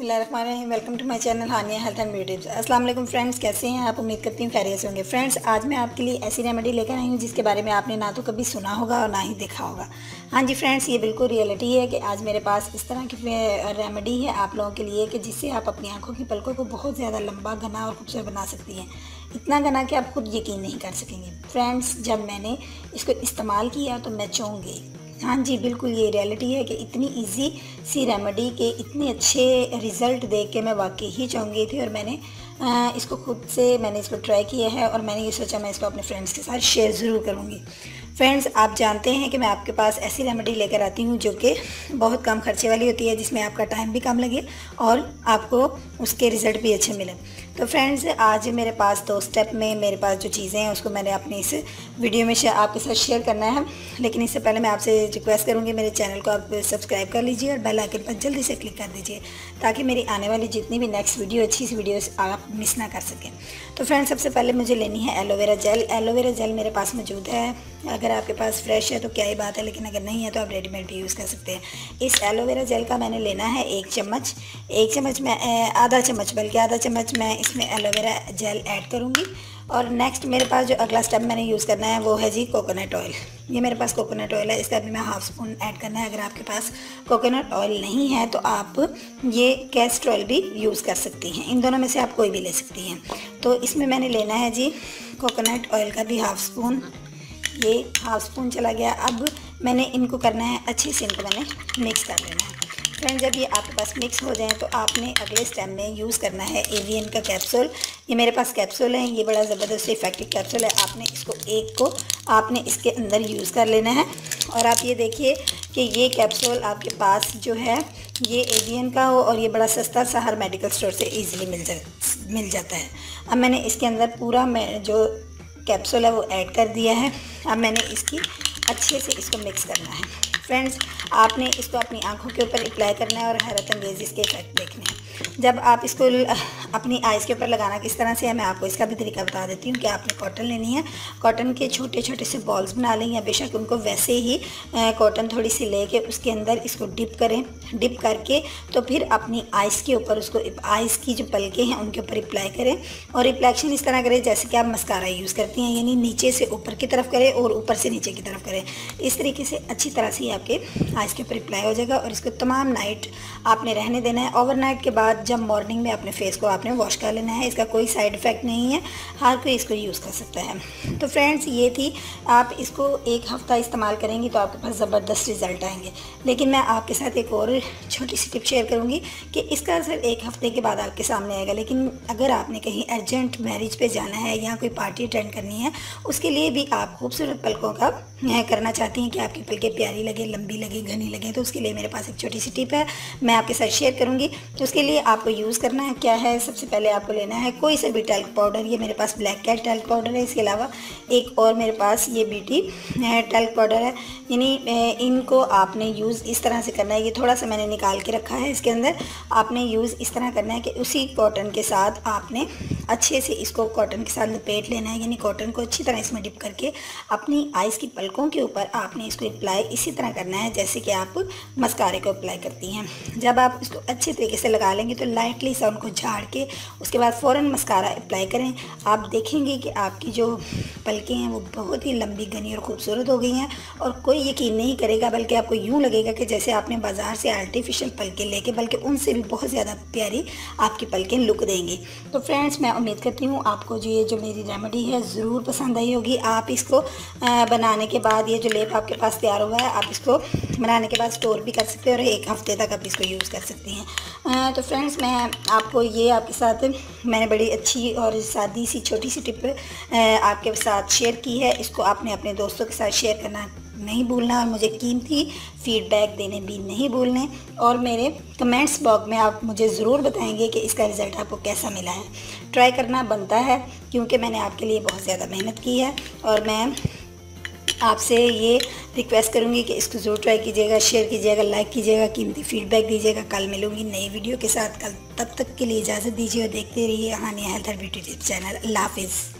बिस्मिल्लाहिर्रहमानिर्रहीम। Welcome to my channel Haniya health and beauty tips. अस्सलाम वालेकुम फ्रेंड्स, कैसे हैं आप? उम्मीद करती हूँ खैरियत से होंगे। फ्रेंड्स, आज मैं आपके लिए ऐसी रेमेडी लेकर आई हूँ जिसके बारे में आपने ना तो कभी सुना होगा और ना ही देखा होगा। हाँ जी फ्रेंड्स, ये बिल्कुल रियलिटी है कि आज मेरे पास इस तरह की रेमेडी है आप लोगों के लिए कि जिससे आप अपनी आँखों की पलकों को बहुत ज़्यादा लंबा, घना और खूबसूरत बना सकती हैं। इतना घना कि आप खुद यकीन नहीं कर सकेंगे। फ्रेंड्स, जब मैंने इसको इस्तेमाल किया तो मैं चौंक गई। हाँ जी, बिल्कुल ये रियलिटी है कि इतनी इजी सी रेमेडी के इतने अच्छे रिज़ल्ट देख के मैं वाकई ही चौंक गई थी। और मैंने इसको खुद से इसको ट्राई किया है और मैंने ये सोचा मैं इसको अपने फ्रेंड्स के साथ शेयर ज़रूर करूँगी। फ्रेंड्स, आप जानते हैं कि मैं आपके पास ऐसी रेमेडी लेकर आती हूँ जो कि बहुत कम खर्चे वाली होती है, जिसमें आपका टाइम भी कम लगे और आपको उसके रिज़ल्ट भी अच्छे मिले। तो फ्रेंड्स, आज मेरे पास 2 स्टेप में मेरे पास जो चीज़ें हैं उसको मैंने अपनी इस वीडियो में आपके साथ शेयर करना है। लेकिन इससे पहले मैं आपसे रिक्वेस्ट करूँगी, मेरे चैनल को आप सब्सक्राइब कर लीजिए और बेल आइकन पर जल्दी से क्लिक कर दीजिए ताकि मेरी आने वाली जितनी भी नेक्स्ट वीडियो अच्छी सी वीडियोस आप मिस ना कर सकें। तो फ्रेंड्स, सबसे पहले मुझे लेनी है एलोवेरा जेल। एलोवेरा जेल मेरे पास मौजूद है। अगर आपके पास फ्रेश है तो क्या ही बात है, लेकिन अगर नहीं है तो आप रेडीमेड भी यूज़ कर सकते हैं। इस एलोवेरा जेल का मैंने लेना है 1 चम्मच में आधा चम्मच मैं इसमें एलोवेरा जेल ऐड करूँगी। और नेक्स्ट मेरे पास जो अगला स्टेप मैंने यूज़ करना है वो है जी कोकोनट ऑयल। ये मेरे पास कोकोनट ऑयल है, इसका भी मैं हाफ़ स्पून ऐड करना है। अगर आपके पास कोकोनट ऑयल नहीं है तो आप ये कैस्टर ऑयल भी यूज़ कर सकती हैं। इन दोनों में से आप कोई भी ले सकती हैं। तो इसमें मैंने लेना है जी कोकोनट ऑयल का भी हाफ़ स्पून। ये हाफ़ स्पून चला गया। अब मैंने इनको करना है अच्छे से, इनको मैंने मिक्स कर लेना है। फ्रेंड्स, जब ये आपके पास मिक्स हो जाए तो आपने अगले स्टेप में यूज़ करना है एवियन का कैप्सूल। ये मेरे पास कैप्सूल है, ये बड़ा ज़बरदस्त इफेक्टिव कैप्सूल है। आपने इसको आपने इसके अंदर यूज़ कर लेना है। और आप ये देखिए कि ये कैप्सूल आपके पास जो है ये एवियन का हो और ये बड़ा सस्ता सा हर मेडिकल स्टोर से ईज़िली मिल जाता है। अब मैंने इसके अंदर पूरा जो कैप्सूल है वो ऐड कर दिया है। अब मैंने इसकी अच्छे से इसको मिक्स करना है। फ्रेंड्स, आपने इसको अपनी आंखों के ऊपर अप्लाई करना है और हैरत अंगेज़ इसके इफेक्ट देखने हैं। जब आप इसको अपनी आइज़ के ऊपर लगाना किस तरह से है, मैं आपको इसका भी तरीका बता देती हूँ कि आपने कॉटन लेनी है। कॉटन के छोटे छोटे से बॉल्स बना लें या बेशक उनको वैसे ही कॉटन थोड़ी सी लेके उसके अंदर इसको डिप करें। डिप करके तो फिर अपनी आइज़ के ऊपर उसको आइज़ की जो पलकें हैं उनके ऊपर अप्लाई करें। और अप्लाइक्शन इस तरह करें जैसे कि आप मस्कारा यूज़ करती हैं, यानी नीचे से ऊपर की तरफ करें और ऊपर से नीचे की तरफ करें। इस तरीके से अच्छी तरह से आपके आइज़ के ऊपर अप्लाई हो जाएगा। और इसको तमाम नाइट आपने रहने देना है। ओवरनाइट के बाद जब मॉर्निंग में अपने फेस को आपने वॉश कर लेना है। इसका कोई साइड इफ़ेक्ट नहीं है, हर कोई इसको यूज़ कर सकता है। तो फ्रेंड्स, ये थी, आप इसको 1 हफ़्ता इस्तेमाल करेंगी तो आपके पास ज़बरदस्त रिज़ल्ट आएंगे। लेकिन मैं आपके साथ एक और छोटी सी टिप शेयर करूँगी कि इसका असर 1 हफ़्ते के बाद आपके सामने आएगा। लेकिन अगर आपने कहीं अर्जेंट मैरिज पे जाना है या कोई पार्टी अटेंड करनी है, उसके लिए भी आप खूबसूरत पलकों का करना चाहती हैं कि आपकी पलकें प्यारी लगे, लंबी लगे, घनी लगे, तो उसके लिए मेरे पास एक छोटी सी टिप है, मैं आपके साथ शेयर करूँगी। तो उसके लिए आपको यूज़ करना है क्या है, सबसे पहले आपको लेना है कोई सा भी टैल्क पाउडर। ये मेरे पास ब्लैक कैट टैल्क पाउडर है। इसके अलावा एक और मेरे पास ये ब्यूटी टैल्क पाउडर है। यानी इनको आपने यूज़ इस तरह से करना है। ये थोड़ा सा मैंने निकाल के रखा है, इसके अंदर आपने यूज़ इस तरह करना है कि उसी कॉटन के साथ आपने अच्छे से इसको कॉटन के साथ लपेट लेना है। यानी कॉटन को अच्छी तरह इसमें डिप करके अपनी आइज़ की पलकों के ऊपर आपने इसको अप्लाई इसी तरह करना है जैसे कि आप मस्कारे को अप्लाई करती हैं। जब आप इसको अच्छे तरीके से लगा लेंगे तो लाइटली सा उनको झाड़ के उसके बाद फ़ौरन मस्कारा अप्लाई करें। आप देखेंगे कि आपकी जो पलकें हैं वो बहुत ही लंबी, घनी और खूबसूरत हो गई हैं और कोई यकीन नहीं करेगा, बल्कि आपको यूँ लगेगा कि जैसे आपने बाज़ार से आर्टिफिशियल पलकें लेके, बल्कि उनसे भी बहुत ज़्यादा प्यारी आपकी पलकें लुक देंगी। तो फ्रेंड्स, मैं उम्मीद करती हूँ आपको जो मेरी रेमेडी है ज़रूर पसंद आई होगी। आप इसको बनाने के बाद, ये जो लेप आपके पास तैयार हुआ है, आप इसको बनाने के बाद स्टोर भी कर सकते हैं और 1 हफ़्ते तक आप इसको यूज़ कर सकती हैं। तो फ्रेंड्स, मैं आपको ये आपके साथ मैंने बड़ी अच्छी और सादी सी छोटी सी टिप आपके साथ शेयर की है। इसको आपने अपने दोस्तों के साथ शेयर करना नहीं भूलना और मुझे कीमती फीडबैक देने भी नहीं भूलने। और मेरे कमेंट्स बॉक्स में आप मुझे ज़रूर बताएंगे कि इसका रिज़ल्ट आपको कैसा मिला है। ट्राई करना बनता है क्योंकि मैंने आपके लिए बहुत ज़्यादा मेहनत की है। और मैं आपसे ये रिक्वेस्ट करूँगी कि इसको ज़रूर ट्राई कीजिएगा, शेयर कीजिएगा, लाइक कीजिएगा, कीमती फीडबैक दीजिएगा। कल मिलूँगी नई वीडियो के साथ। कल तब तक के लिए इजाज़त दीजिए और देखते रहिए Hania health and beauty tips channel. अल्लाह हाफ़िज़।